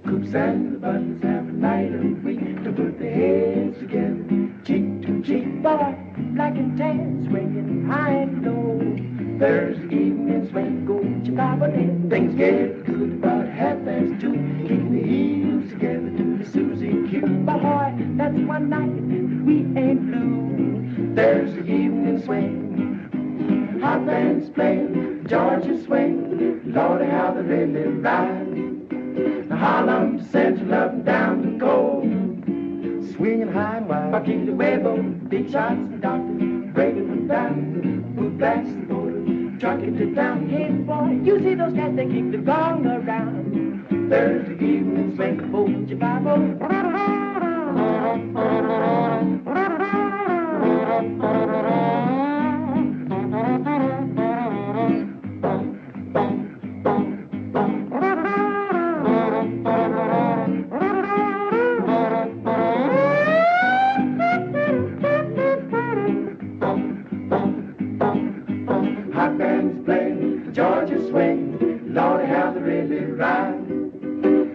Coops and the buttons have a night and week to put their heads together. Cheek to cheek, boy, black and tan, swinging high and low. Thursday evening swing, go Chicago then. Things get good about 2:30. Keep the heels together to the Susie Q. Boy, that's one night we ain't blue. Thursday evening swing, hot bands playing, Georgia swing. Lordy, how they really ride. Harlem, Central, up and down the coast. Swinging high and wide, Bucky the Webo, big shots and doctors, breaking them down, boot blacks and borders, trucking it down. Hey boy, you see those cats, they keep the gong around. Thursday evening, swing, boom, Chicago. Hot bands playing, Georgia swing, Lordy, how they really ride.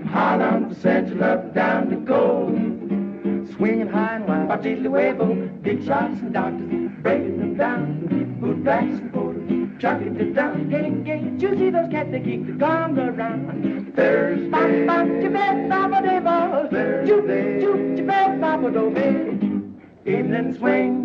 Harlem, Central, up and down the coast. Swinging high and wide, Bartili Huevo, big shots and doctors, breaking them down, boot blacks and borders, trucking it down. Hey, you see those cats, they keep the gong around. Thursday, bop, bop, Jabez, Baba, Thursday, juke, Jabez, Baba, evening swing.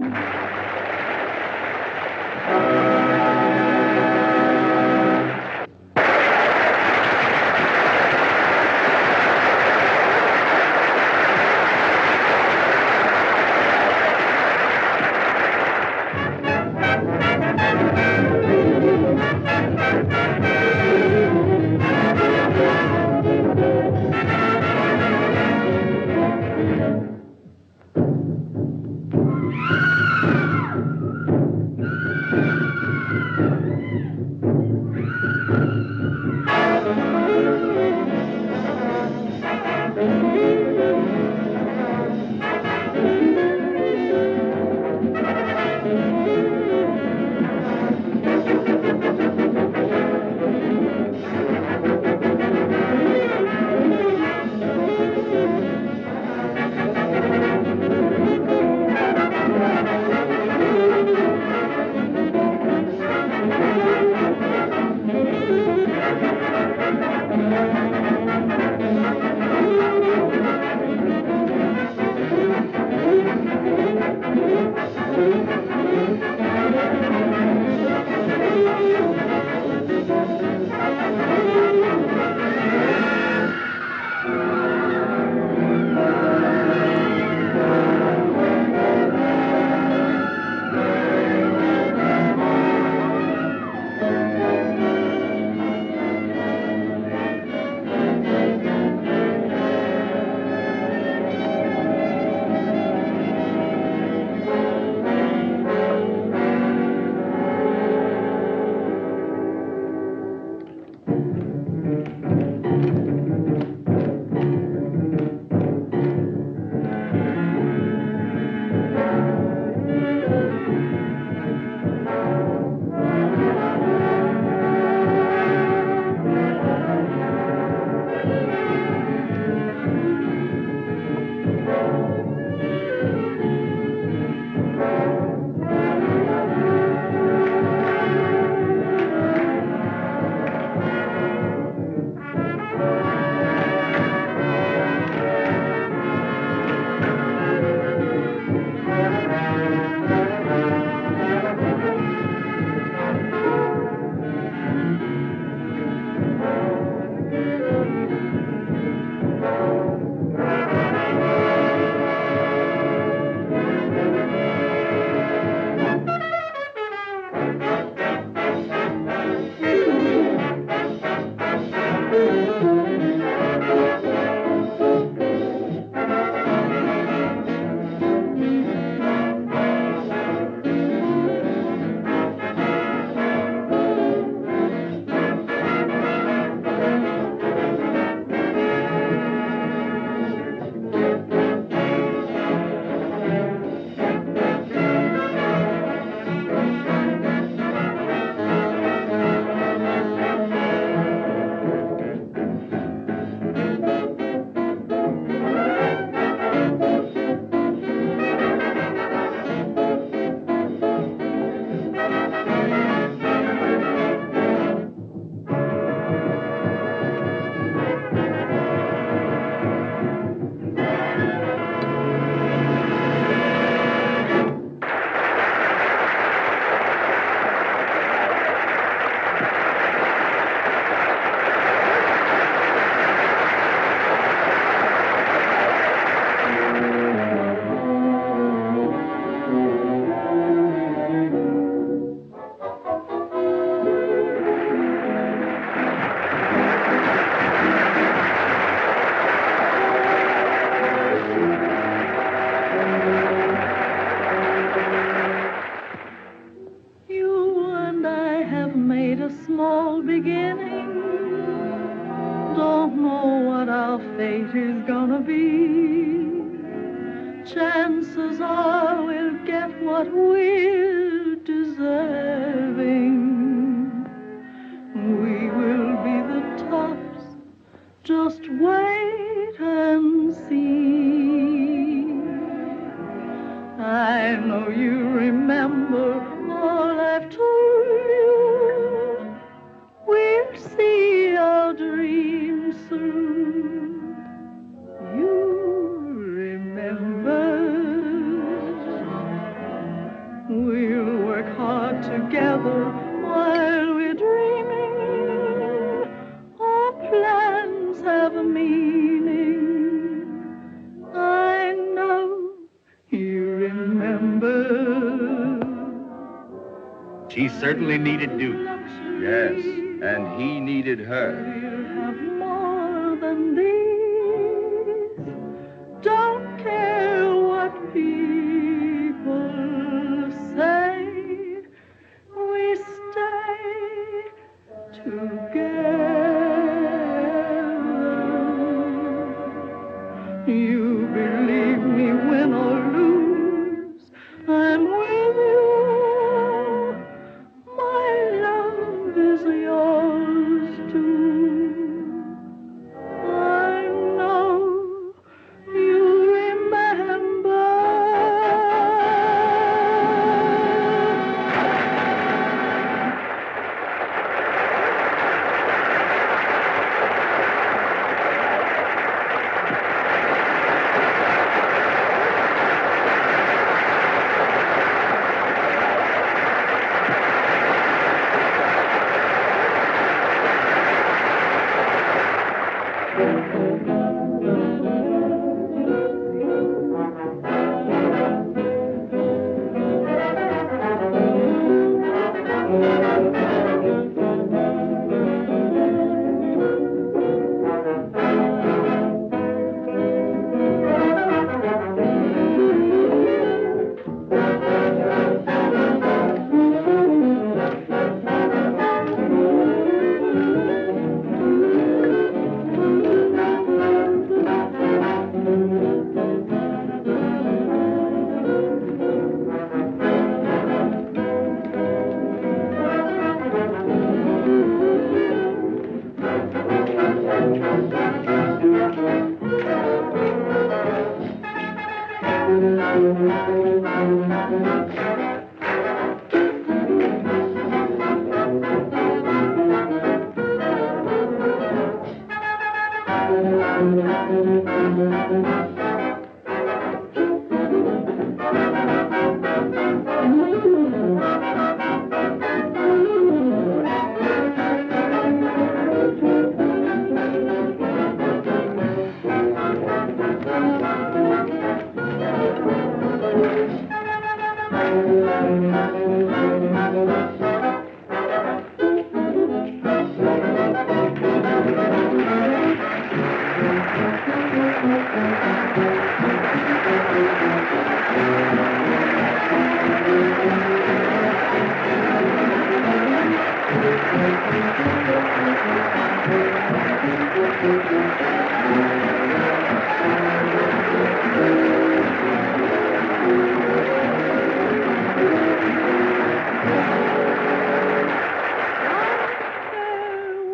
'cause I will get what we're deserving. We will be the tops, just wait and see. I know you remember all I've told you. We'll see our dreams through. You remember. We'll work hard together while we're dreaming. Our plans have a meaning. I know you remember. She certainly needed Duke. Yes, and he needed her. We'll have more than these. Don't care what people say. We stay together. You believe me, win or lose, I'm with you. My love is yours too. I know you remember.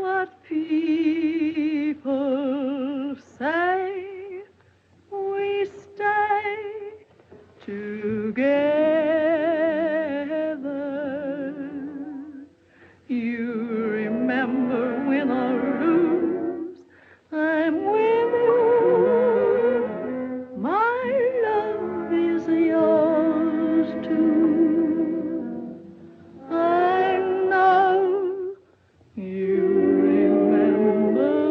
What people say, we stay together. You remember, win or lose, I'm with you. My love is yours too. I know you remember.